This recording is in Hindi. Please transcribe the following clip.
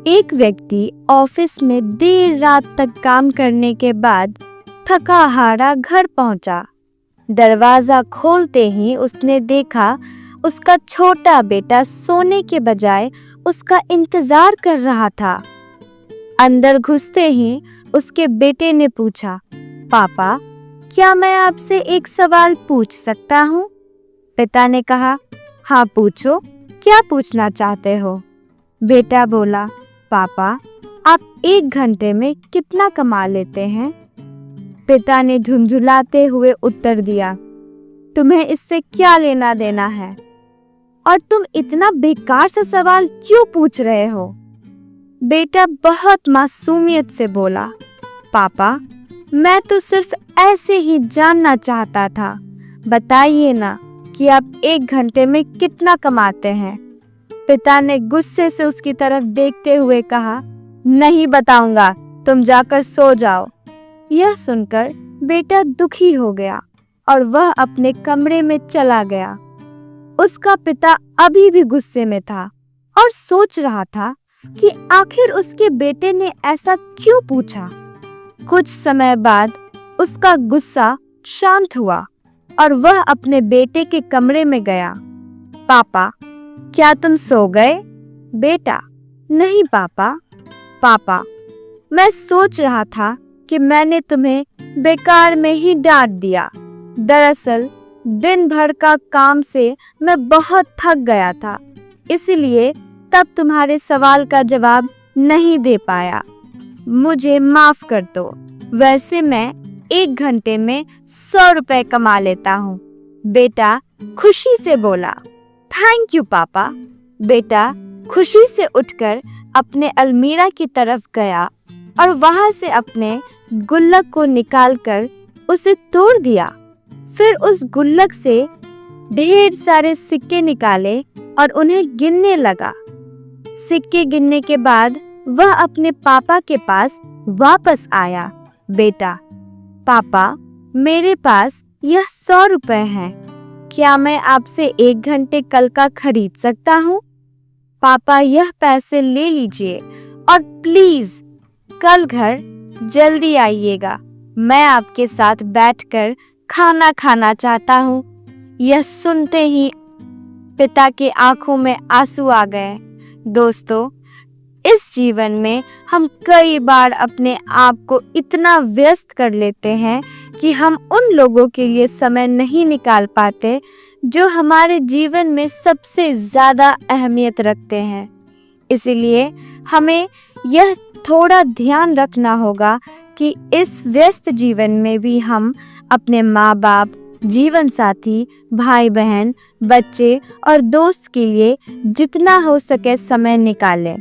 एक व्यक्ति ऑफिस में देर रात तक काम करने के बाद थका हारा घर पहुंचा। दरवाजा खोलते ही उसने देखा उसका छोटा बेटा सोने के बजाय उसका इंतजार कर रहा था। अंदर घुसते ही उसके बेटे ने पूछा, पापा, क्या मैं आपसे एक सवाल पूछ सकता हूँ? पिता ने कहा, हाँ पूछो, क्या पूछना चाहते हो? बेटा बोला, पापा, आप 1 घंटे में कितना कमा लेते हैं? पिता ने झुंझुलाते हुए उत्तर दिया, तुम्हें इससे क्या लेना देना है? और तुम इतना बेकार सा सवाल क्यों पूछ रहे हो? बेटा बहुत मासूमियत से बोला, पापा, मैं तो सिर्फ ऐसे ही जानना चाहता था। बताइए ना कि आप 1 घंटे में कितना कमाते हैं? पिता ने गुस्से से उसकी तरफ देखते हुए कहा, नहीं बताऊंगा, तुम जाकर सो जाओ। यह सुनकर बेटा दुखी हो गया और वह अपने कमरे में चला गया। उसका पिता अभी भी गुस्से में था और सोच रहा था कि आखिर उसके बेटे ने ऐसा क्यों पूछा। कुछ समय बाद उसका गुस्सा शांत हुआ और वह अपने बेटे के कमरे में गया। पापा, क्या तुम सो गए? बेटा, नहीं पापा। पापा, मैं सोच रहा था कि मैंने तुम्हें बेकार में ही डांट दिया। दरअसल दिन भर का काम से मैं बहुत थक गया था, इसलिए तब तुम्हारे सवाल का जवाब नहीं दे पाया। मुझे माफ कर दो। वैसे मैं 1 घंटे में 100 रुपए कमा लेता हूँ। बेटा खुशी से बोला, थैंक यू पापा। बेटा खुशी से उठकर अपने अलमीरा की तरफ गया और वहां से अपने गुल्लक को निकालकर उसे तोड़ दिया। फिर उस गुल्लक से ढेर सारे सिक्के निकाले और उन्हें गिनने लगा। सिक्के गिनने के बाद वह अपने पापा के पास वापस आया। बेटा, पापा, मेरे पास यह 100 रुपए हैं। क्या मैं आपसे 1 घंटे कल का खरीद सकता हूँ? पापा, यह पैसे ले लीजिए और प्लीज कल घर जल्दी आइएगा। मैं आपके साथ बैठकर खाना खाना चाहता हूँ। यह सुनते ही पिता के आंखों में आंसू आ गए। दोस्तों, इस जीवन में हम कई बार अपने आप को इतना व्यस्त कर लेते हैं कि हम उन लोगों के लिए समय नहीं निकाल पाते जो हमारे जीवन में सबसे ज़्यादा अहमियत रखते हैं। इसलिए हमें यह थोड़ा ध्यान रखना होगा कि इस व्यस्त जीवन में भी हम अपने माँ बाप, जीवन साथी, भाई बहन, बच्चे और दोस्त के लिए जितना हो सके समय निकालें।